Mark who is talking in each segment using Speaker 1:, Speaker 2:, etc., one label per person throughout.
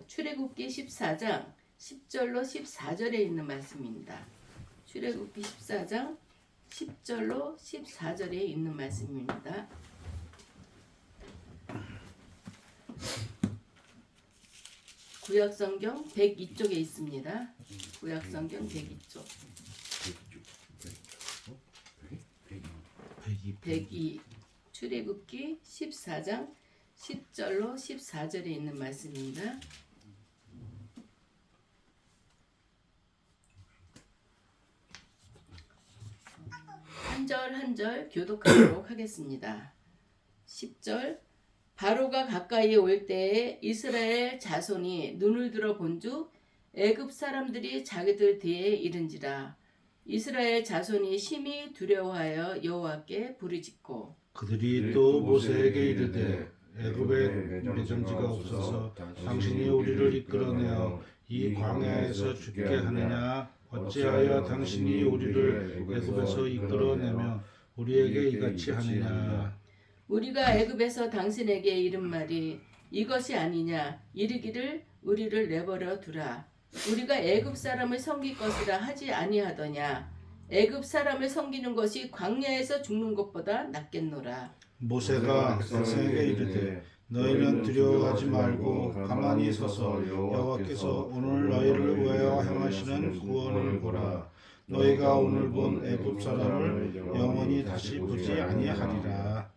Speaker 1: 출애굽기 14장 10절로 14절에 있는 말씀입니다. 출애굽기 14장 10절로 14절에 있는 말씀입니다. 구약성경 102쪽에 있습니다. 구약성경 102쪽 102 출애굽기 14장 10절로 14절에 있는 말씀입니다. 한 절 한 절 교독하도록 하겠습니다. 10절 바로가 가까이 올 때에 이스라엘 자손이 눈을 들어 본즉 애굽 사람들이 자기들 뒤에 이른지라. 이스라엘 자손이 심히 두려워하여 여호와께 부르짖고
Speaker 2: 그들이 또 모세에게 이르되 애굽에 매점지가 없어서 당신이 우리를 이끌어내어 이 광야에서 죽게 하느냐? 어찌하여 당신이 우리를 애굽에서 이끌어내며 우리에게 이같이 하느냐?
Speaker 1: 우리가 애굽에서 당신에게 이른 말이 이것이 아니냐? 이르기를 우리를 내버려 두라. 우리가 애굽 사람을 섬길 것이라 하지 아니하더냐? 애굽 사람을 섬기는 것이 광야에서 죽는 것보다 낫겠노라.
Speaker 2: 모세가 백성에게 이르되 너희는 두려워하지 말고 가만히 서서 여호와께서 오늘 너희를 위하여 행하시는 구원을 보라. 너희가 오늘 본 애굽 사람을 영원히 다시 보지 아니하리라.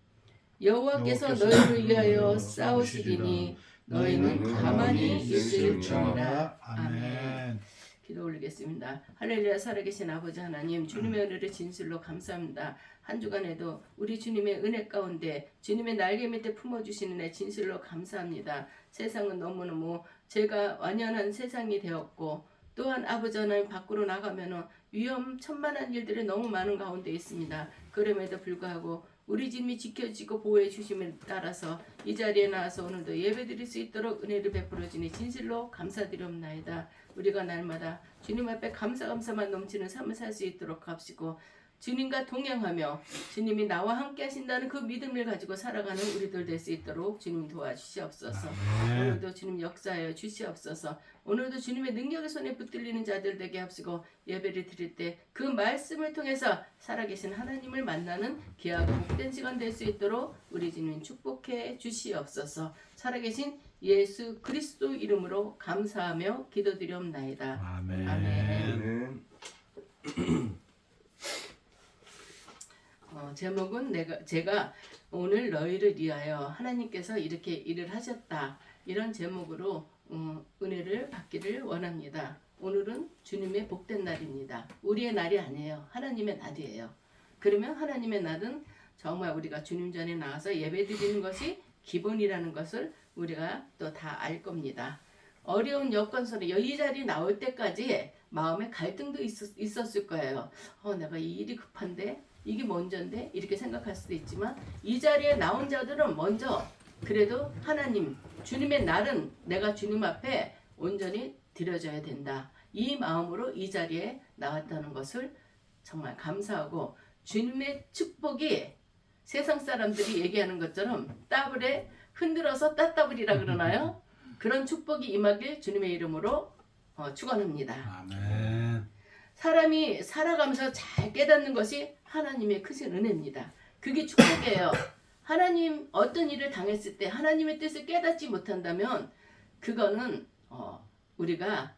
Speaker 1: 여호와께서 너희를 위하여 싸우시리니 너희는 가만히 있을지니라.
Speaker 2: 아멘.
Speaker 1: 기도 올리겠습니다. 할렐루야. 살아계신 아버지 하나님, 주님의 은혜를 진실로 감사합니다. 한 주간에도 우리 주님의 은혜 가운데 주님의 날개 밑에 품어주시는 애 진실로 감사합니다. 세상은 너무너무 죄가 완연한 세상이 되었고 또한 아버지 하나님 밖으로 나가면 위험천만한 일들이 너무 많은 가운데 있습니다. 그럼에도 불구하고 우리 주님이 지켜주시고 보호해 주심에 따라서 이 자리에 나와서 오늘도 예배드릴 수 있도록 은혜를 베풀어 주니 진실로 감사드리옵나이다. 우리가 날마다 주님 앞에 감사만 넘치는 삶을 살 수 있도록 합시고 주님과 동행하며 주님이 나와 함께 하신다는 그 믿음을 가지고 살아가는 우리들 될 수 있도록 주님 도와주시옵소서. 오늘도 주님 역사하여 주시옵소서. 오늘도 주님의 능력의 손에 붙들리는 자들 되게 합시고 예배를 드릴 때 그 말씀을 통해서 살아계신 하나님을 만나는 귀하고 복된 시간 될 수 있도록 우리 주님 축복해 주시옵소서. 살아계신 예수 그리스도 이름으로 감사하며 기도드리옵나이다.
Speaker 2: 아멘.
Speaker 1: 아멘. 제목은 제가 오늘 너희를 위하여 하나님께서 이렇게 일을 하셨다. 이런 제목으로 은혜를 받기를 원합니다. 오늘은 주님의 복된 날입니다. 우리의 날이 아니에요. 하나님의 날이에요. 그러면 하나님의 날은 정말 우리가 주님 전에 나와서 예배드리는 것이 기본이라는 것을 우리가 또 다 알 겁니다. 어려운 여건 속에 이 자리 나올 때까지 마음에 갈등도 있었을 거예요. 내가 이 일이 급한데 이게 먼저인데 이렇게 생각할 수도 있지만 이 자리에 나온 자들은 먼저 그래도 하나님 주님의 날은 내가 주님 앞에 온전히 드려져야 된다. 이 마음으로 이 자리에 나왔다는 것을 정말 감사하고 주님의 축복이 세상 사람들이 얘기하는 것처럼 따블에 흔들어서 따따블이라 그러나요? 그런 축복이 임하길 주님의 이름으로 축원합니다.
Speaker 2: 아멘.
Speaker 1: 사람이 살아가면서 잘 깨닫는 것이 하나님의 크신 은혜입니다. 그게 축복이에요. 하나님 어떤 일을 당했을 때 하나님의 뜻을 깨닫지 못한다면 그거는 우리가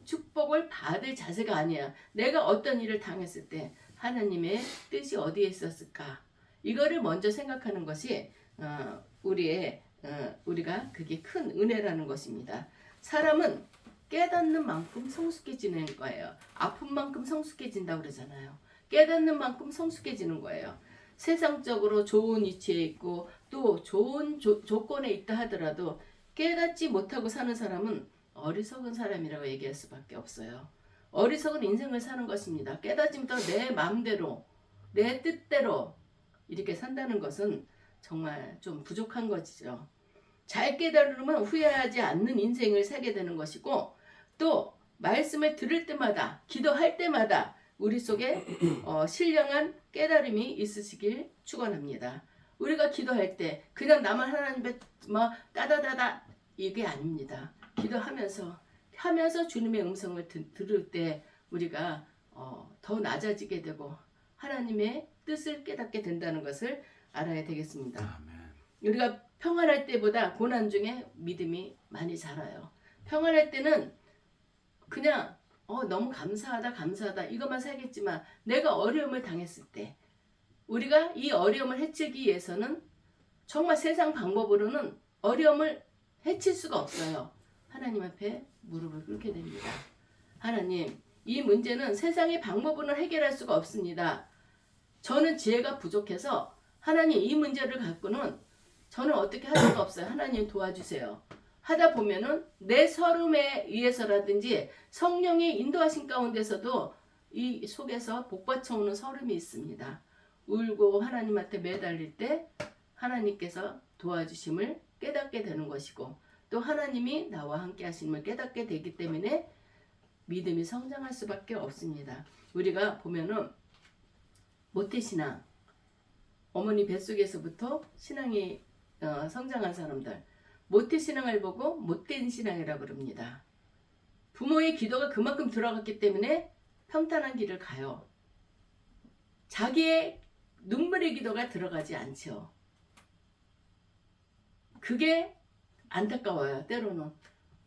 Speaker 1: 축복을 받을 자세가 아니야. 내가 어떤 일을 당했을 때 하나님의 뜻이 어디에 있었을까? 이거를 먼저 생각하는 것이 우리가 그게 큰 은혜라는 것입니다. 사람은 깨닫는 만큼 성숙해지는 거예요. 아픈 만큼 성숙해진다고 그러잖아요. 깨닫는 만큼 성숙해지는 거예요. 세상적으로 좋은 위치에 있고 또 좋은 조건에 있다 하더라도 깨닫지 못하고 사는 사람은 어리석은 사람이라고 얘기할 수밖에 없어요. 어리석은 인생을 사는 것입니다. 깨닫지 못하고 내 마음대로 내 뜻대로 이렇게 산다는 것은 정말 좀 부족한 것이죠. 잘 깨달으면 후회하지 않는 인생을 살게 되는 것이고 또 말씀을 들을 때마다 기도할 때마다 우리 속에 신령한 깨달음이 있으시길 축원합니다. 우리가 기도할 때 그냥 나만 하나님 앞에 막 따다다다 이게 아닙니다. 기도하면서 주님의 음성을 들을 때 우리가 더 낮아지게 되고 하나님의 뜻을 깨닫게 된다는 것을 알아야 되겠습니다.
Speaker 2: 아멘.
Speaker 1: 우리가 평안할 때보다 고난 중에 믿음이 많이 자라요. 평안할 때는 그냥 너무 감사하다 이것만 살겠지만 내가 어려움을 당했을 때 우리가 이 어려움을 해치기 위해서는 정말 세상 방법으로는 어려움을 해칠 수가 없어요. 하나님 앞에 무릎을 꿇게 됩니다. 하나님, 이 문제는 세상의 방법으로는 해결할 수가 없습니다. 저는 지혜가 부족해서 하나님 이 문제를 갖고는 저는 어떻게 할 수가 없어요. 하나님 도와주세요. 하다 보면은 내 서름에 의해서라든지 성령의 인도하신 가운데서도 이 속에서 복받쳐오는 서름이 있습니다. 울고 하나님한테 매달릴 때 하나님께서 도와주심을 깨닫게 되는 것이고 또 하나님이 나와 함께 하심을 깨닫게 되기 때문에 믿음이 성장할 수밖에 없습니다. 우리가 보면은 모태신앙, 어머니 뱃속에서부터 신앙이 성장한 사람들, 모태신앙을 보고 못된 신앙이라고 그럽니다. 부모의 기도가 그만큼 들어갔기 때문에 평탄한 길을 가요. 자기의 눈물의 기도가 들어가지 않죠. 그게 안타까워요. 때로는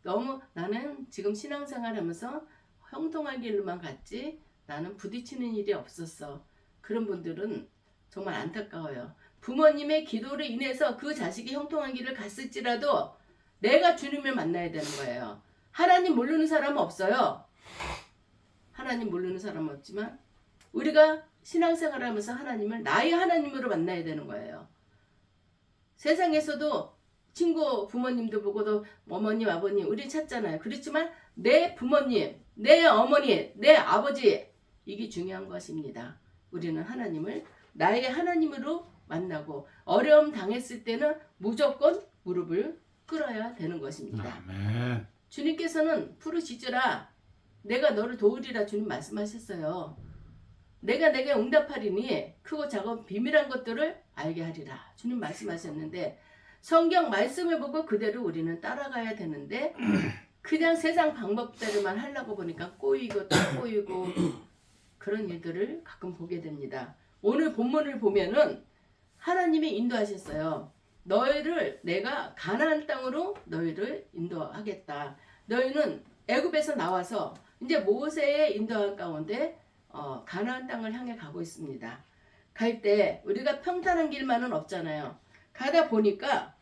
Speaker 1: 너무 나는 지금 신앙생활하면서 형통한 길로만 갔지 나는 부딪히는 일이 없었어. 그런 분들은 정말 안타까워요. 부모님의 기도로 인해서 그 자식이 형통한 길을 갔을지라도 내가 주님을 만나야 되는 거예요. 하나님 모르는 사람은 없어요. 하나님 모르는 사람은 없지만 우리가 신앙생활하면서 하나님을 나의 하나님으로 만나야 되는 거예요. 세상에서도 친구 부모님도 보고도 어머님 아버님 우리 찾잖아요. 그렇지만 내 부모님, 내 어머니, 내 아버지 이게 중요한 것입니다. 우리는 하나님을 나의 하나님으로 만나고 어려움 당했을 때는 무조건 무릎을 꿇어야 되는 것입니다.
Speaker 2: 아멘.
Speaker 1: 주님께서는 부르시지라 내가 너를 도우리라 주님 말씀하셨어요. 내가 내게 응답하리니 크고 작은 비밀한 것들을 알게 하리라 주님 말씀하셨는데 성경 말씀을 보고 그대로 우리는 따라가야 되는데 그냥 세상 방법대로만 하려고 보니까 꼬이고 또 꼬이고 그런 일들을 가끔 보게 됩니다. 오늘 본문을 보면은 하나님이 인도하셨어요. 너희를 내가 가나안 땅으로 너희를 인도하겠다. 너희는 애굽에서 나와서 이제 모세의 인도한 가운데 가나안 땅을 향해 가고 있습니다. 갈 때 우리가 평탄한 길만은 없잖아요. 가다 보니까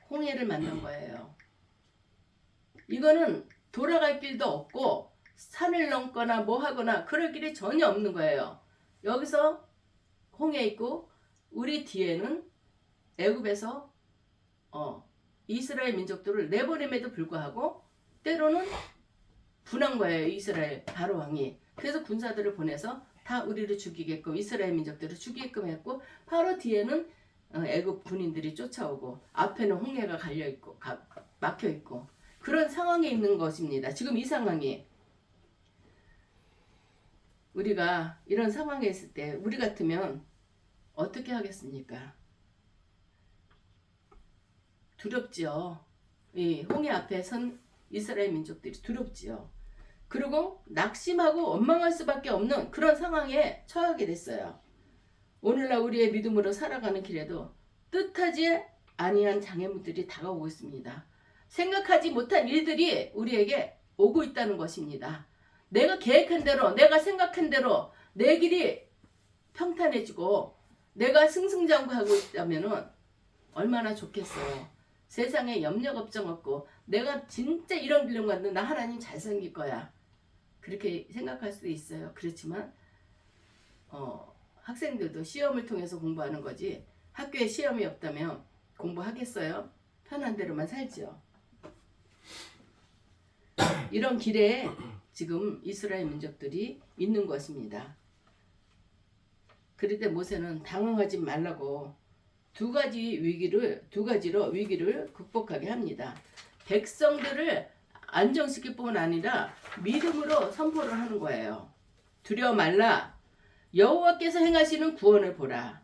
Speaker 1: 홍해를 만난 거예요. 이거는 돌아갈 길도 없고 산을 넘거나 뭐 하거나 그럴 길이 전혀 없는 거예요. 여기서 홍해 있고 우리 뒤에는 애굽에서 이스라엘 민족들을 내보냄에도 불구하고 때로는 분한 거예요. 이스라엘 바로 왕이. 그래서 군사들을 보내서 다 우리를 죽이게끔 이스라엘 민족들을 죽이게끔 했고 바로 뒤에는 애굽 군인들이 쫓아오고 앞에는 홍해가 갈려있고 막혀있고 그런 상황에 있는 것입니다. 지금 이 상황이 우리가 이런 상황에 있을 때 우리 같으면 어떻게 하겠습니까? 두렵지요. 이 홍해 앞에 선 이스라엘 민족들이 두렵지요. 그리고 낙심하고 원망할 수밖에 없는 그런 상황에 처하게 됐어요. 오늘날 우리의 믿음으로 살아가는 길에도 뜻하지 아니한 장애물들이 다가오고 있습니다. 생각하지 못한 일들이 우리에게 오고 있다는 것입니다. 내가 계획한 대로, 내가 생각한 대로 내 길이 평탄해지고 내가 승승장구하고 있다면 얼마나 좋겠어요. 세상에 염려 걱정 없고 내가 진짜 이런 길로 갔는데 나 하나님 잘생길 거야. 그렇게 생각할 수도 있어요. 그렇지만 학생들도 시험을 통해서 공부하는 거지 학교에 시험이 없다면 공부하겠어요? 편한 대로만 살죠. 이런 길에 지금 이스라엘 민족들이 있는 것입니다. 그럴 때 모세는 당황하지 말라고 두 가지로 위기를 극복하게 합니다. 백성들을 안정시킬 뿐 아니라 믿음으로 선포를 하는 거예요. 두려워 말라. 여호와께서 행하시는 구원을 보라.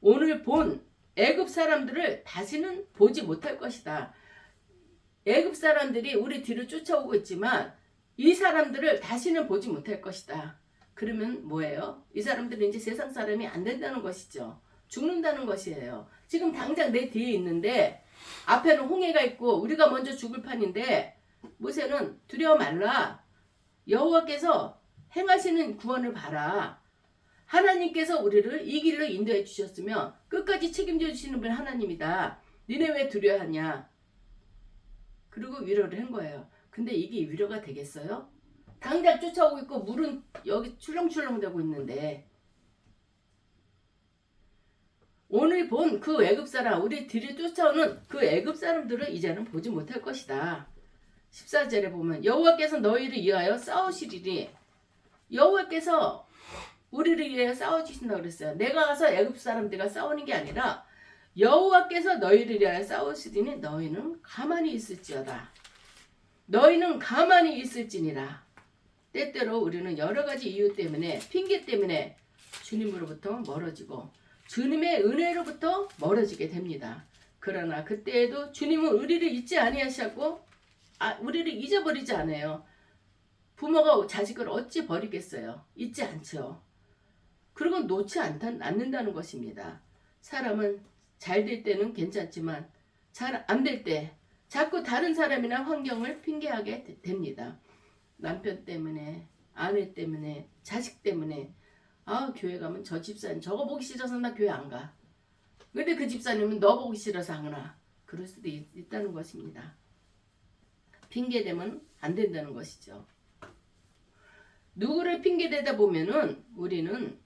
Speaker 1: 오늘 본 애굽 사람들을 다시는 보지 못할 것이다. 애굽 사람들이 우리 뒤를 쫓아오고 있지만 이 사람들을 다시는 보지 못할 것이다. 그러면 뭐예요? 이 사람들은 이제 세상 사람이 안 된다는 것이죠. 죽는다는 것이에요. 지금 당장 내 뒤에 있는데 앞에는 홍해가 있고 우리가 먼저 죽을 판인데 모세는 두려워 말라. 여호와께서 행하시는 구원을 봐라. 하나님께서 우리를 이 길로 인도해 주셨으며 끝까지 책임져 주시는 분 하나님이다. 니네 왜 두려워하냐? 그리고 위로를 한 거예요. 근데 이게 위로가 되겠어요? 당장 쫓아오고 있고 물은 여기 출렁출렁 되고 있는데 오늘 본 그 애굽 사람, 우리 뒤를 쫓아오는 그 애굽 사람들을 이제는 보지 못할 것이다. 14절에 보면 여호와께서 너희를 위하여 싸우시리니 여호와께서 우리를 위하여 싸워주신다고 그랬어요. 내가 가서 애굽 사람들과 싸우는 게 아니라 여호와께서 너희를 위하여 싸우시리니 너희는 가만히 있을지어다. 너희는 가만히 있을지니라. 때때로 우리는 여러 가지 이유 때문에 핑계 때문에 주님으로부터 멀어지고 주님의 은혜로부터 멀어지게 됩니다. 그러나 그때에도 주님은 우리를 잊지 아니하셨고 우리를 잊어버리지 않아요. 부모가 자식을 어찌 버리겠어요? 잊지 않죠. 그리고 놓지 않는다는 것입니다. 사람은 잘 될 때는 괜찮지만 잘 안 될 때 자꾸 다른 사람이나 환경을 핑계하게 됩니다. 남편 때문에, 아내 때문에, 자식 때문에 교회 가면 저 집사님 저거 보기 싫어서 나 교회 안 가. 근데 그 집사님은 너 보기 싫어서 안 가나. 그럴 수도 있다는 것입니다. 핑계대면 안 된다는 것이죠. 누구를 핑계대다 보면은 우리는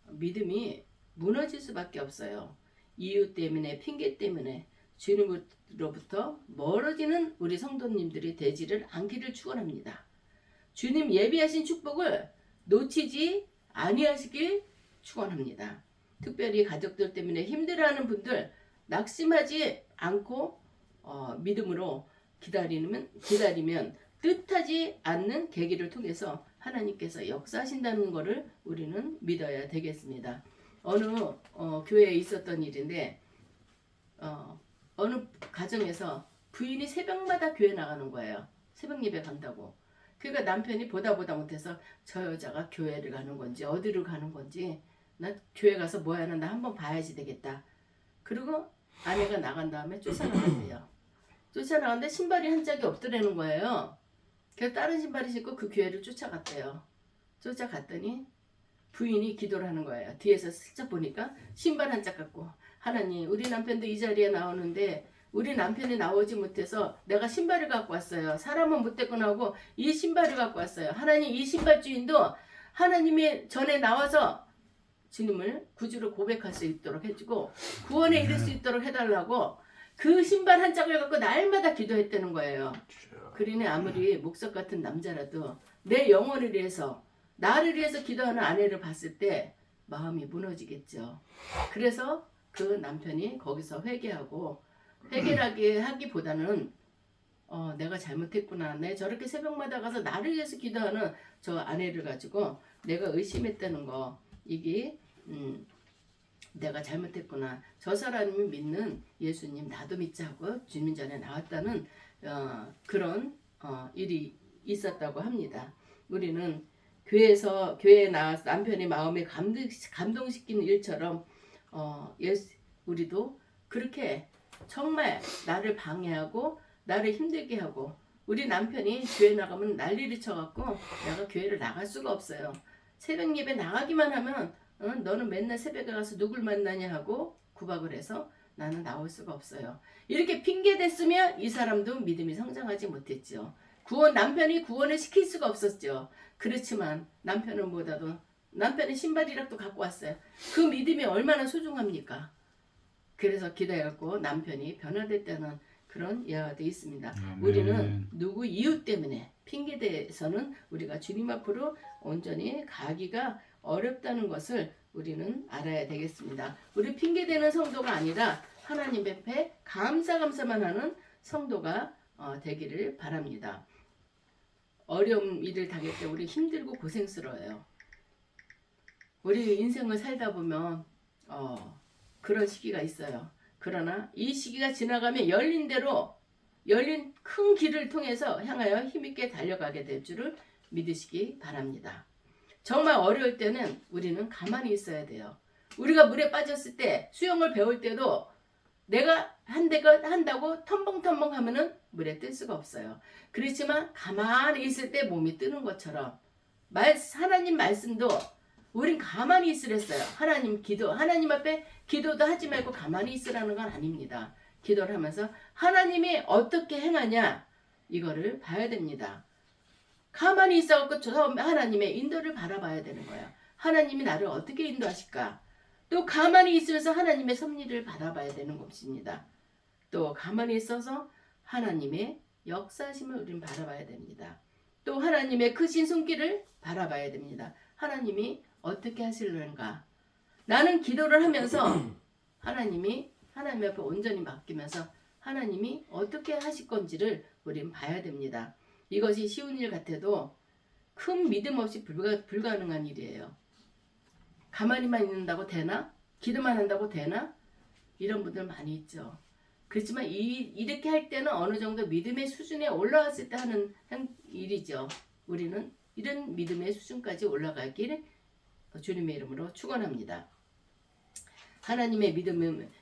Speaker 1: 믿음이 무너질 수밖에 없어요. 이유 때문에, 핑계 때문에 주님으로부터 멀어지는 우리 성도님들이 되지를 않기를 축원합니다. 주님 예비하신 축복을 놓치지 아니하시길 축원합니다. 특별히 가족들 때문에 힘들어하는 분들 낙심하지 않고 믿음으로 기다리면 뜻하지 않는 계기를 통해서 하나님께서 역사하신다는 것을 우리는 믿어야 되겠습니다. 어느 교회에 있었던 일인데 어느 가정에서 부인이 새벽마다 교회 나가는 거예요. 새벽 예배 간다고. 그러니까 남편이 보다 못해서 저 여자가 교회를 가는 건지 어디로 가는 건지 나 교회 가서 뭐 하나 나 한번 봐야지 되겠다. 그리고 아내가 나간 다음에 쫓아나간대요. 쫓아나갔는데 신발이 한 짝이 없더라는 거예요. 그래서 다른 신발을 신고 그 교회를 쫓아갔대요. 쫓아갔더니 부인이 기도를 하는 거예요. 뒤에서 슬쩍 보니까 신발 한 짝 갖고 하나님 우리 남편도 이 자리에 나오는데 우리 남편이 나오지 못해서 내가 신발을 갖고 왔어요. 사람은 못됐구나 하고 이 신발을 갖고 왔어요. 하나님 이 신발 주인도 하나님이 전에 나와서 주님을 구주로 고백할 수 있도록 해주고 구원에 이를 수 있도록 해달라고 그 신발 한 짝을 갖고 날마다 기도했다는 거예요. 그러니 아무리 목석 같은 남자라도 내 영혼을 위해서 나를 위해서 기도하는 아내를 봤을 때 마음이 무너지겠죠. 그래서 그 남편이 거기서 회개하게 하기보다는 내가 잘못했구나. 내 저렇게 새벽마다 가서 나를 위해서 기도하는 저 아내를 가지고 내가 의심했다는 거 이게 내가 잘못했구나. 저 사람이 믿는 예수님 나도 믿자 하고 주님 전에 나왔다는 그런 일이 있었다고 합니다. 우리는 교회에 나와서 남편의 마음에 감동시키는 일처럼 우리도 그렇게 정말 나를 방해하고 나를 힘들게 하고 우리 남편이 교회 나가면 난리를 쳐갖고 내가 교회를 나갈 수가 없어요. 새벽 예배 나가기만 하면 너는 맨날 새벽에 가서 누굴 만나냐 하고 구박을 해서 나는 나올 수가 없어요. 이렇게 핑계댔으면 이 사람도 믿음이 성장하지 못했죠. 남편이 구원을 시킬 수가 없었죠. 그렇지만 남편은 신발이라도 갖고 왔어요. 그 믿음이 얼마나 소중합니까? 그래서 기다렸고 남편이 변화됐다는 그런 예화도 있습니다. 우리는 누구 이유 때문에 핑계대서는 우리가 주님 앞으로 온전히 가기가 어렵다는 것을 우리는 알아야 되겠습니다. 우리 핑계대는 성도가 아니라 하나님 앞에 감사만 하는 성도가 되기를 바랍니다. 어려운 일을 당할 때 우리 힘들고 고생스러워요. 우리 인생을 살다 보면 그런 시기가 있어요. 그러나 이 시기가 지나가면 열린 큰 길을 통해서 향하여 힘있게 달려가게 될 줄을 믿으시기 바랍니다. 정말 어려울 때는 우리는 가만히 있어야 돼요. 우리가 물에 빠졌을 때 수영을 배울 때도 내가 한다고 텀벙텀벙 하면은 물에 뜰 수가 없어요. 그렇지만 가만히 있을 때 몸이 뜨는 것처럼 하나님 말씀도 우린 가만히 있으랬어요. 하나님 앞에 기도도 하지 말고 가만히 있으라는 건 아닙니다. 기도를 하면서 하나님이 어떻게 행하냐 이거를 봐야 됩니다. 가만히 있어갖고 하나님의 인도를 바라봐야 되는 거예요. 하나님이 나를 어떻게 인도하실까? 또 가만히 있으면서 하나님의 섭리를 바라봐야 되는 것입니다. 또 가만히 있어서 하나님의 역사심을 우리는 바라봐야 됩니다. 또 하나님의 크신 손길을 바라봐야 됩니다. 하나님이 어떻게 하실는가? 나는 기도를 하면서 하나님 앞에 온전히 맡기면서 하나님이 어떻게 하실 건지를 우린 봐야 됩니다. 이것이 쉬운 일 같아도 큰 믿음 없이 불가능한 일이에요. 가만히만 있는다고 되나? 기도만 한다고 되나? 이런 분들 많이 있죠. 그렇지만 이렇게 할 때는 어느 정도 믿음의 수준에 올라왔을 때 하는 일이죠. 우리는 이런 믿음의 수준까지 올라가길 주님의 이름으로 축원합니다. 하나님의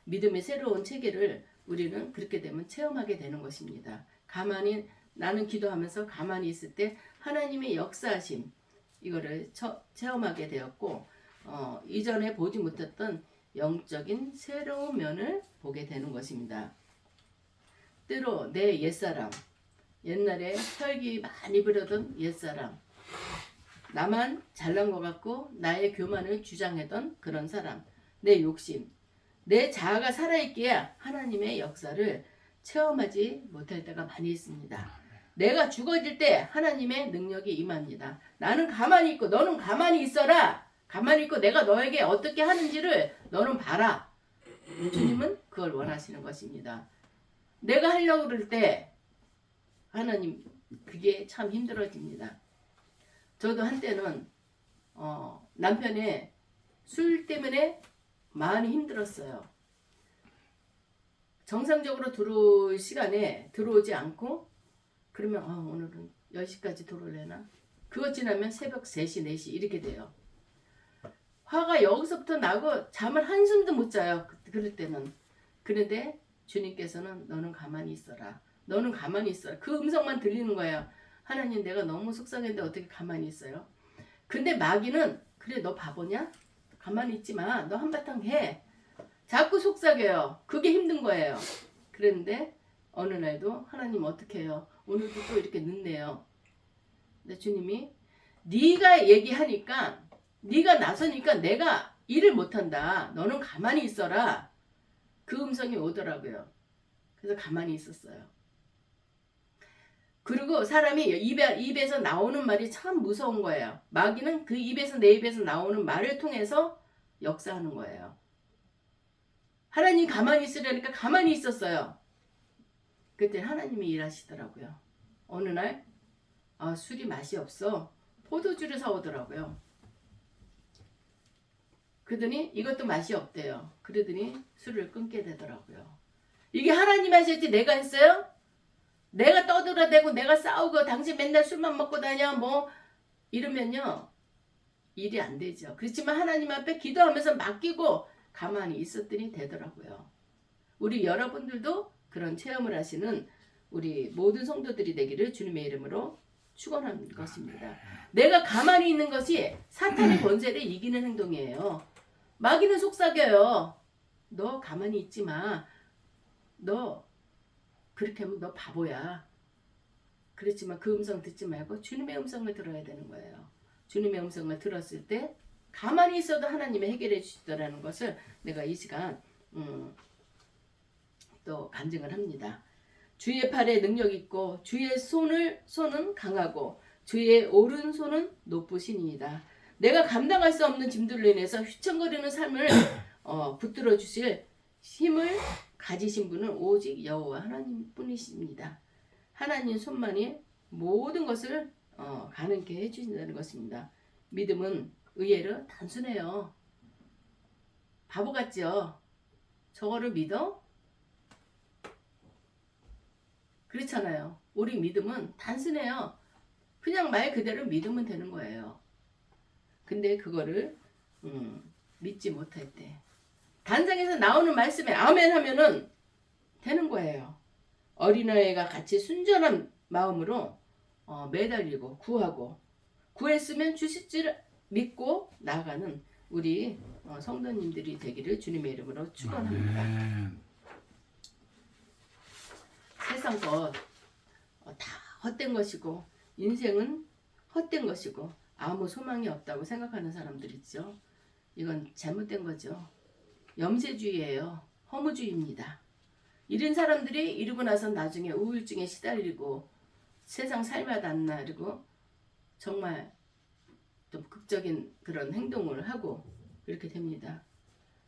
Speaker 1: 믿음의 새로운 체계를 우리는 그렇게 되면 체험하게 되는 것입니다. 나는 기도하면서 가만히 있을 때 하나님의 역사하심 이거를 체험하게 되었고 이전에 보지 못했던 영적인 새로운 면을 보게 되는 것입니다. 때로 내 옛사람, 옛날에 혈기 많이 부르던 옛사람, 나만 잘난 것 같고 나의 교만을 주장하던 그런 사람, 내 욕심, 내 자아가 살아있기에 하나님의 역사를 체험하지 못할 때가 많이 있습니다. 내가 죽어질 때 하나님의 능력이 임합니다. 나는 가만히 있고 너는 가만히 있어라. 가만히 있고 내가 너에게 어떻게 하는지를 너는 봐라. 주님은 그걸 원하시는 것입니다. 내가 하려고 그럴 때 하나님 그게 참 힘들어집니다. 저도 한때는 남편의 술 때문에 많이 힘들었어요. 정상적으로 들어올 시간에 들어오지 않고 그러면 오늘은 10시까지 들어올래나? 그것 지나면 새벽 3시, 4시 이렇게 돼요. 화가 여기서부터 나고 잠을 한숨도 못 자요. 그럴 때는. 그런데 주님께서는 너는 가만히 있어라. 너는 가만히 있어라. 그 음성만 들리는 거예요. 하나님 내가 너무 속상했는데 어떻게 가만히 있어요? 근데 마귀는 그래 너 바보냐? 가만히 있지 마. 너 한바탕 해. 자꾸 속삭여요. 그게 힘든 거예요. 그런데 어느 날도 하나님 어떻게 해요? 오늘도 또 이렇게 늦네요. 근데 주님이 네가 얘기하니까 네가 나서니까 내가 일을 못한다. 너는 가만히 있어라. 그 음성이 오더라고요. 그래서 가만히 있었어요. 그리고 사람이 입에서 나오는 말이 참 무서운 거예요. 마귀는 그 입에서 내 입에서 나오는 말을 통해서 역사하는 거예요. 하나님 가만히 있으려니까 가만히 있었어요. 그때 하나님이 일하시더라고요. 어느 날 술이 맛이 없어. 포도주를 사오더라고요. 그러더니 이것도 맛이 없대요. 그러더니 술을 끊게 되더라고요. 이게 하나님 하실지 내가 했어요? 내가 떠들어대고 내가 싸우고 당신 맨날 술만 먹고 다녀 뭐 이러면요 일이 안 되죠. 그렇지만 하나님 앞에 기도하면서 맡기고 가만히 있었더니 되더라고요. 우리 여러분들도 그런 체험을 하시는 우리 모든 성도들이 되기를 주님의 이름으로 축원하는 것입니다. 내가 가만히 있는 것이 사탄의 권세를 이기는 행동이에요. 마귀는 속삭여요. 너 가만히 있지 마. 너 그렇게 하면 너 바보야. 그렇지만 그 음성 듣지 말고 주님의 음성을 들어야 되는 거예요. 주님의 음성을 들었을 때 가만히 있어도 하나님이 해결해 주시더라는 것을 내가 이 시간 또 간증을 합니다. 주의 팔에 능력 있고 주의 손은 강하고 주의 오른손은 높으시니이다. 내가 감당할 수 없는 짐들로 인해서 휘청거리는 삶을 붙들어 주실 힘을 가지신 분은 오직 여호와 하나님 뿐이십니다. 하나님 손만이 모든 것을 가능케 해주신다는 것입니다. 믿음은 의외로 단순해요. 바보 같죠? 저거를 믿어? 그렇잖아요. 우리 믿음은 단순해요. 그냥 말 그대로 믿으면 되는 거예요. 근데 그거를 믿지 못할 때 단상에서 나오는 말씀에 아멘 하면은 되는 거예요. 어린아이가 같이 순전한 마음으로 매달리고 구하고 구했으면 주실 줄 믿고 나아가는 우리 성도님들이 되기를 주님의 이름으로 축원합니다.
Speaker 2: 아멘.
Speaker 1: 세상 것 다 헛된 것이고 인생은 헛된 것이고 아무 소망이 없다고 생각하는 사람들 있죠. 이건 잘못된 거죠. 염세주의예요. 허무주의입니다. 이런 사람들이 이러고 나서 나중에 우울증에 시달리고 세상 살맛 안 나고 정말 좀 극적인 그런 행동을 하고 그렇게 됩니다.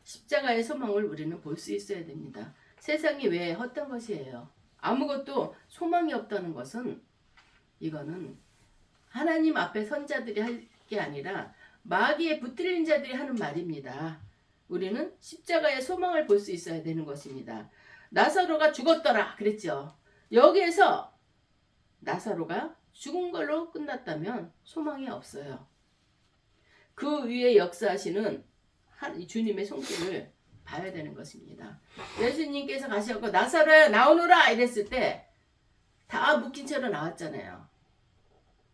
Speaker 1: 십자가의 소망을 우리는 볼 수 있어야 됩니다. 세상이 왜 헛된 것이에요. 아무것도 소망이 없다는 것은 이거는 하나님 앞에 선 자들이 할 게 아니라 마귀에 붙들린 자들이 하는 말입니다. 우리는 십자가의 소망을 볼 수 있어야 되는 것입니다. 나사로가 죽었더라 그랬죠. 여기에서 나사로가 죽은 걸로 끝났다면 소망이 없어요. 그 위에 역사하시는 주님의 손길을 봐야 되는 것입니다. 예수님께서 가셔서 나사로야 나오너라 이랬을 때 다 묶인 채로 나왔잖아요.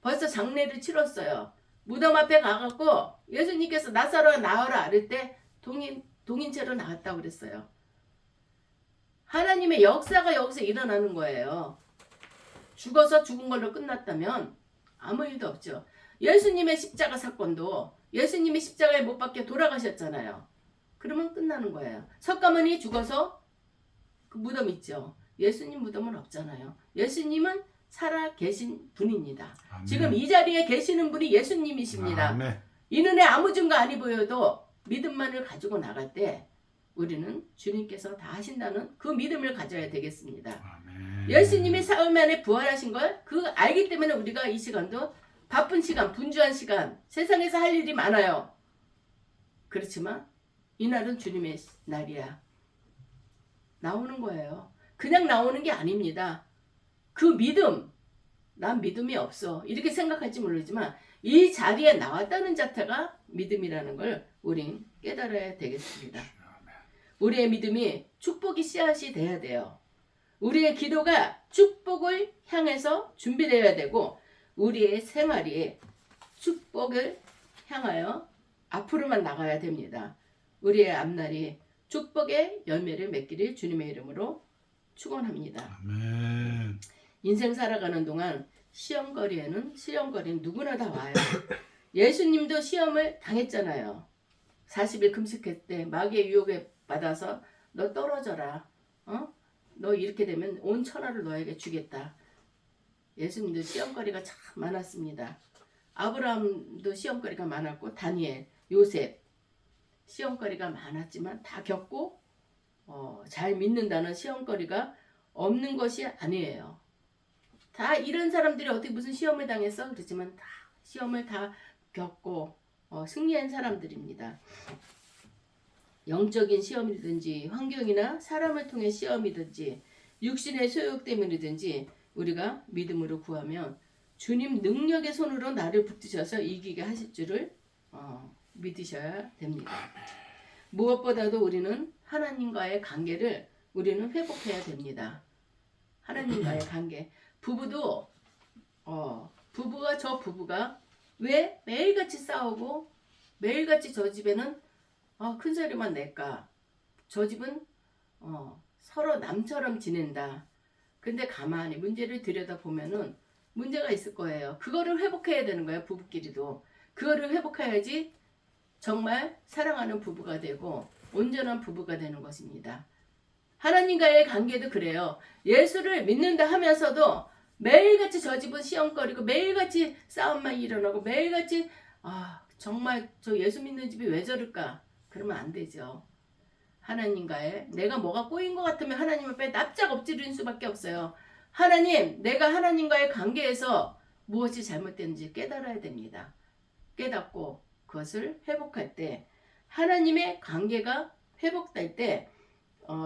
Speaker 1: 벌써 장례를 치렀어요. 무덤 앞에 가갖고 예수님께서 나사로야 나와라 이럴 때 동인 채로 나왔다고 그랬어요. 하나님의 역사가 여기서 일어나는 거예요. 죽어서 죽은 걸로 끝났다면 아무 일도 없죠. 예수님의 십자가 사건도 예수님이 십자가에 못 박혀 돌아가셨잖아요. 그러면 끝나는 거예요. 석가모니 죽어서 그 무덤 있죠. 예수님 무덤은 없잖아요. 예수님은 살아 계신 분입니다.
Speaker 2: 아멘.
Speaker 1: 지금 이 자리에 계시는 분이 예수님이십니다.
Speaker 2: 아멘.
Speaker 1: 이 눈에 아무 증거 아니 보여도 믿음만을 가지고 나갈 때 우리는 주님께서 다 하신다는 그 믿음을 가져야 되겠습니다.
Speaker 2: 아멘.
Speaker 1: 예수님이 사흘 만에 부활하신 걸 그 알기 때문에 우리가 이 시간도 바쁜 시간, 분주한 시간, 세상에서 할 일이 많아요. 그렇지만 이날은 주님의 날이야. 나오는 거예요. 그냥 나오는 게 아닙니다. 그 믿음, 난 믿음이 없어 이렇게 생각할지 모르지만 이 자리에 나왔다는 자체가 믿음이라는 걸 우린 깨달아야 되겠습니다. 우리의 믿음이 축복이 씨앗이 돼야 돼요. 우리의 기도가 축복을 향해서 준비되어야 되고 우리의 생활이 축복을 향하여 앞으로만 나가야 됩니다. 우리의 앞날이 축복의 열매를 맺기를 주님의 이름으로 축원합니다.
Speaker 2: 아멘.
Speaker 1: 인생 살아가는 동안 시험거리는 누구나 다 와요. 예수님도 시험을 당했잖아요. 40일 금식할 때 마귀의 유혹에 받아서 너 떨어져라. 너 이렇게 되면 온 천하를 너에게 주겠다. 예수님도 시험거리가 참 많았습니다. 아브라함도 시험거리가 많았고 다니엘, 요셉 시험거리가 많았지만 다 겪고 잘 믿는다는 시험거리가 없는 것이 아니에요. 다 이런 사람들이 어떻게 무슨 시험을 당했어? 그렇지만 다 시험을 다 겪고 승리한 사람들입니다. 영적인 시험이든지 환경이나 사람을 통해 시험이든지 육신의 소욕 때문이든지 우리가 믿음으로 구하면 주님 능력의 손으로 나를 붙드셔서 이기게 하실 줄을 믿으셔야 됩니다. 무엇보다도 우리는 하나님과의 관계를 우리는 회복해야 됩니다. 하나님과의 관계. 부부도 부부가 왜 매일같이 싸우고 매일같이 저 집에는 큰 소리만 낼까? 저 집은 서로 남처럼 지낸다. 근데 가만히 문제를 들여다보면은 문제가 있을 거예요. 그거를 회복해야 되는 거예요. 부부끼리도. 그거를 회복해야지 정말 사랑하는 부부가 되고 온전한 부부가 되는 것입니다. 하나님과의 관계도 그래요. 예수를 믿는다 하면서도 매일같이 저 집은 시험거리고 매일같이 싸움만 일어나고 매일같이 정말 저 예수 믿는 집이 왜 저럴까? 그러면 안 되죠. 하나님과의 내가 뭐가 꼬인 것 같으면 하나님 앞에 납작 엎드리는 수밖에 없어요. 하나님, 내가 하나님과의 관계에서 무엇이 잘못됐는지 깨달아야 됩니다. 깨닫고 그것을 회복할 때 하나님의 관계가 회복될 때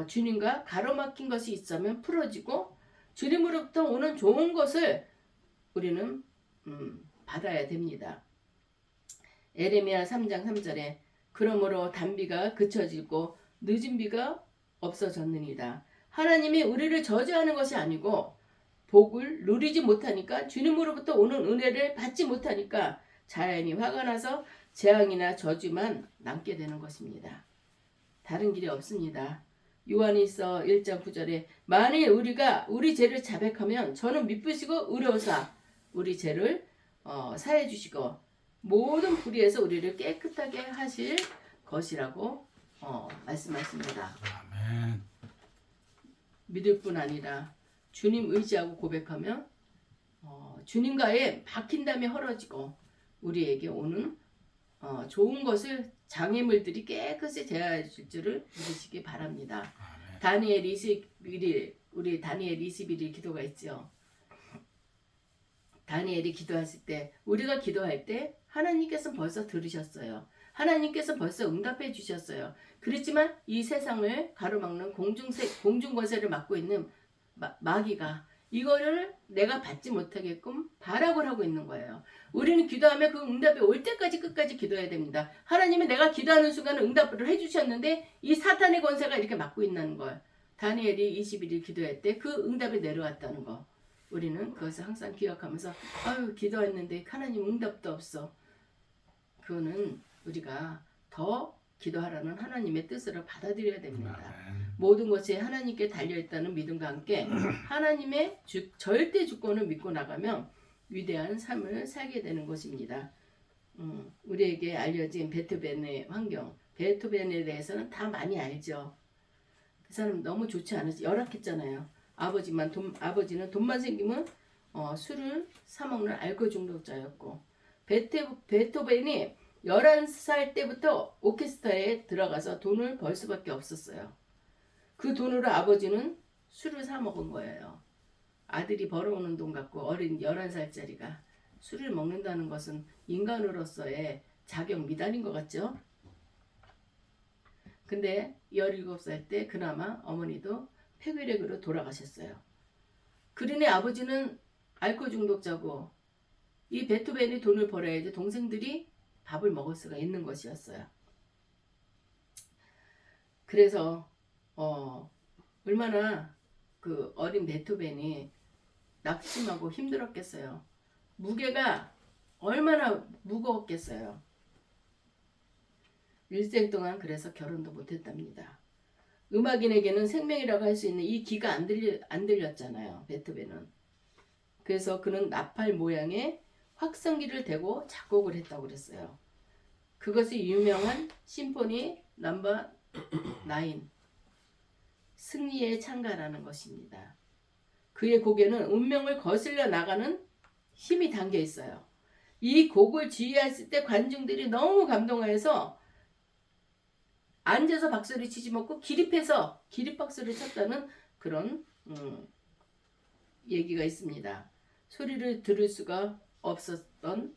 Speaker 1: 주님과 가로막힌 것이 있으면 풀어지고 주님으로부터 오는 좋은 것을 우리는 받아야 됩니다. 에레미야 3장 3절에 그러므로 단비가 그쳐지고 늦은 비가 없어졌느니라. 하나님이 우리를 저주하는 것이 아니고 복을 누리지 못하니까 주님으로부터 오는 은혜를 받지 못하니까 자연히 화가 나서 재앙이나 저주만 남게 되는 것입니다. 다른 길이 없습니다. 요한일서 1장 9절에 만일 우리가 우리 죄를 자백하면 저는 미쁘시고 의로우사 우리 죄를 사해 주시고 모든 불의에서 우리를 깨끗하게 하실 것이라고 말씀하십니다.
Speaker 2: 아멘.
Speaker 1: 믿을 뿐 아니라 주님 의지하고 고백하면 주님과의 박힌담이 헐어지고 우리에게 오는 좋은 것을 장애물들이 깨끗이 제하여 줄 줄을 믿으시기 바랍니다.
Speaker 2: 아멘.
Speaker 1: 다니엘 21일 우리 다니엘 21일 기도가 있죠. 다니엘이 기도했을 때 우리가 기도할 때 하나님께서 벌써 들으셨어요. 하나님께서 벌써 응답해 주셨어요. 그렇지만 이 세상을 가로막는 공중권세를 맡고 있는 마귀가 이거를 내가 받지 못하게끔 발악을 하고 있는 거예요. 우리는 기도하면 그 응답이 올 때까지 끝까지 기도해야 됩니다. 하나님은 내가 기도하는 순간 응답을 해주셨는데 이 사탄의 권세가 이렇게 막고 있는 걸 다니엘이 21일 기도할 때 그 응답이 내려왔다는 거 우리는 그것을 항상 기억하면서 아유 기도했는데 하나님 응답도 없어. 그거는 우리가 더 기도하라는 하나님의 뜻으로 받아들여야 됩니다.
Speaker 2: 아멘.
Speaker 1: 모든 것이 하나님께 달려있다는 믿음과 함께 하나님의 절대 주권을 믿고 나가면 위대한 삶을 살게 되는 것입니다. 우리에게 알려진 베토벤의 환경, 베토벤에 대해서는 다 많이 알죠. 그 사람 너무 좋지 않았지, 열악했잖아요. 아버지는 돈만 생기면 술을 사 먹는 알코올 중독자였고 베토벤이 11살 때부터 오케스트라에 들어가서 돈을 벌 수밖에 없었어요. 그 돈으로 아버지는 술을 사 먹은 거예요. 아들이 벌어오는 돈 갖고 어린 11살짜리가 술을 먹는다는 것은 인간으로서의 자격 미달인 것 같죠? 근데 17살 때 그나마 어머니도 폐결핵으로 돌아가셨어요. 그러니 아버지는 알코올 중독자고 이 베토벤이 돈을 벌어야지 동생들이 밥을 먹을 수가 있는 것이었어요. 그래서 얼마나 그 어린 베토벤이 낙심하고 힘들었겠어요. 무게가 얼마나 무거웠겠어요. 일생 동안 그래서 결혼도 못했답니다. 음악인에게는 생명이라고 할 수 있는 이 귀가 안 들렸잖아요. 베토벤은. 그래서 그는 나팔 모양의 확성기를 대고 작곡을 했다고 그랬어요. 그것이 유명한 심포니 넘버 9 승리의 찬가라는 것입니다. 그의 곡에는 운명을 거슬려 나가는 힘이 담겨 있어요. 이 곡을 지휘했을 때 관중들이 너무 감동해서 앉아서 박수를 치지 못고 기립해서 기립박수를 쳤다는 그런 얘기가 있습니다. 소리를 들을 수가 없었던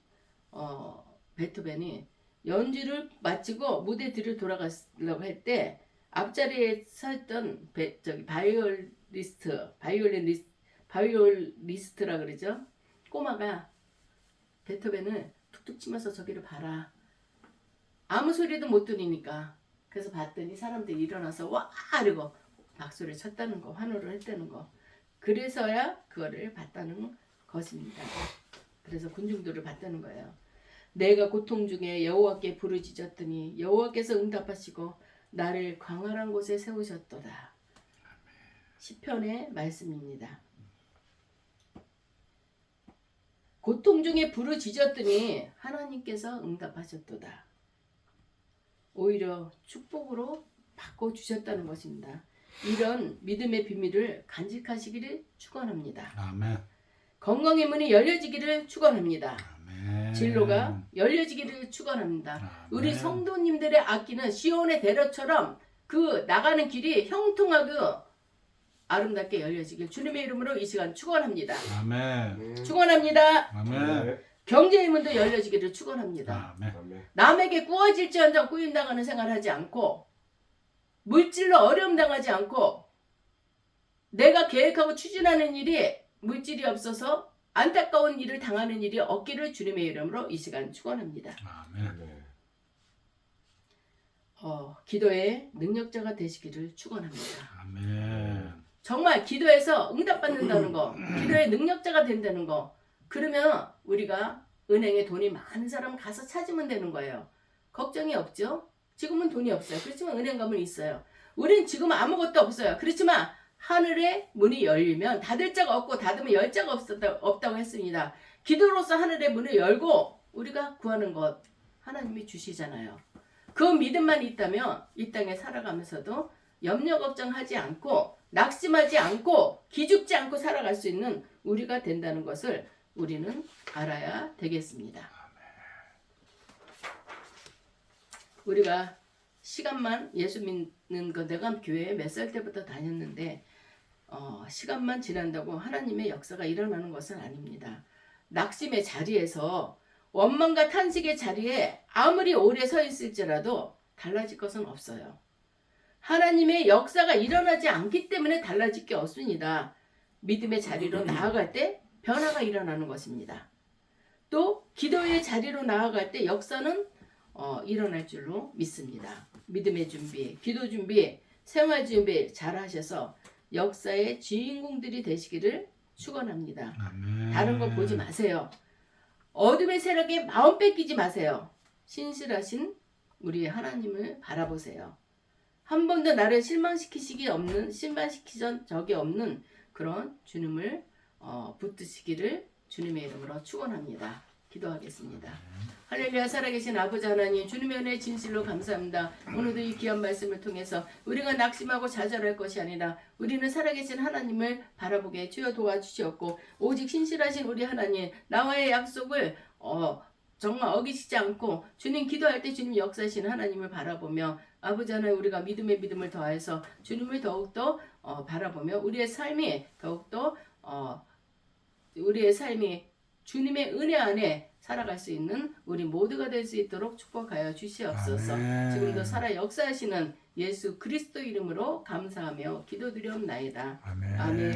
Speaker 1: 베토벤이 연주를 마치고 무대 뒤로 돌아가려고 할 때 앞자리에 서 있던 바이올리니스트라 그러죠. 꼬마가 베토벤을 툭툭 치면서 저기를 봐라. 아무 소리도 못 들으니까. 그래서 봤더니 사람들이 일어나서 와! 이러고 박수를 쳤다는 거, 환호를 했다는 거. 그래서야 그거를 봤다는 것입니다. 그래서 군중들을 봤다는 거예요. 내가 고통 중에 여호와께 부르짖었더니 여호와께서 응답하시고 나를 광활한 곳에 세우셨도다. 시편의 말씀입니다. 고통 중에 부르짖었더니 하나님께서 응답하셨도다. 오히려 축복으로 바꿔주셨다는 것입니다. 이런 믿음의 비밀을 간직하시기를 축원합니다.
Speaker 2: 아멘.
Speaker 1: 건강의 문이 열려지기를 축원합니다.
Speaker 2: 아멘.
Speaker 1: 진로가 열려지기를 축원합니다.
Speaker 2: 아멘.
Speaker 1: 우리 성도님들의 악기는 시온의 대로처럼 그 나가는 길이 형통하고 아름답게 열려지길 주님의 이름으로 이 시간 축원합니다.
Speaker 2: 아멘.
Speaker 1: 축원합니다.
Speaker 2: 아멘.
Speaker 1: 경제의 문도 열려지기를 축원합니다.
Speaker 2: 아멘.
Speaker 1: 남에게 꾸어질지언정 꾸임당하는 생활하지 않고 물질로 어려움 당하지 않고 내가 계획하고 추진하는 일이 물질이 없어서 안타까운 일을 당하는 일이 없기를 주님의 이름으로 이 시간 축원합니다.
Speaker 3: 아멘.
Speaker 1: 기도의 능력자가 되시기를 축원합니다.
Speaker 3: 아멘.
Speaker 1: 정말 기도해서 응답받는다는 거, 기도의 능력자가 된다는 거, 그러면 우리가 은행에 돈이 많은 사람 가서 찾으면 되는 거예요. 걱정이 없죠? 지금은 돈이 없어요. 그렇지만 은행 가면 있어요. 우린 지금 아무것도 없어요. 그렇지만 하늘의 문이 열리면 닫을 자가 없고 닫으면 열 자가 없다고 했습니다. 기도로서 하늘의 문을 열고 우리가 구하는 것 하나님이 주시잖아요. 그 믿음만 있다면 이 땅에 살아가면서도 염려 걱정하지 않고 낙심하지 않고 기죽지 않고 살아갈 수 있는 우리가 된다는 것을 우리는 알아야 되겠습니다. 우리가 시간만 예수 믿는 거 내가 교회에 몇 살 때부터 다녔는데 시간만 지난다고 하나님의 역사가 일어나는 것은 아닙니다. 낙심의 자리에서 원망과 탄식의 자리에 아무리 오래 서 있을지라도 달라질 것은 없어요. 하나님의 역사가 일어나지 않기 때문에 달라질 게 없습니다. 믿음의 자리로 나아갈 때 변화가 일어나는 것입니다. 또 기도의 자리로 나아갈 때 역사는 일어날 줄로 믿습니다. 믿음의 준비, 기도 준비, 생활 준비 잘 하셔서 역사의 주인공들이 되시기를 축원합니다.
Speaker 3: 아멘.
Speaker 1: 다른 거 보지 마세요. 어둠의 세력에 마음 뺏기지 마세요. 신실하신 우리 하나님을 바라보세요. 한 번도 나를 실망시키시기 없는, 실망시키전 적이 없는 그런 주님을 붙드시기를 주님의 이름으로 축원합니다. 기도하겠습니다. 할렐루야. 살아계신 아버지 하나님, 주님의 은혜 진실로 감사합니다. 오늘도 이 귀한 말씀을 통해서 우리가 낙심하고 좌절할 것이 아니라 우리는 살아계신 하나님을 바라보게 주여 도와주시옵고, 오직 신실하신 우리 하나님, 나와의 약속을 정말 어기시지 않고 주님 기도할 때 주님 역사하시는 하나님을 바라보며 아버지 하나님, 우리가 믿음의 믿음을 더해서 주님을 더욱더 바라보며 우리의 삶이 더욱더 우리의 삶이 주님의 은혜 안에 살아갈 수 있는 우리 모두가 될 수 있도록 축복하여 주시옵소서.
Speaker 3: 아멘.
Speaker 1: 지금도 살아 역사하시는 예수 그리스도 이름으로 감사하며 기도드리옵나이다.
Speaker 3: 아멘.
Speaker 1: 아멘.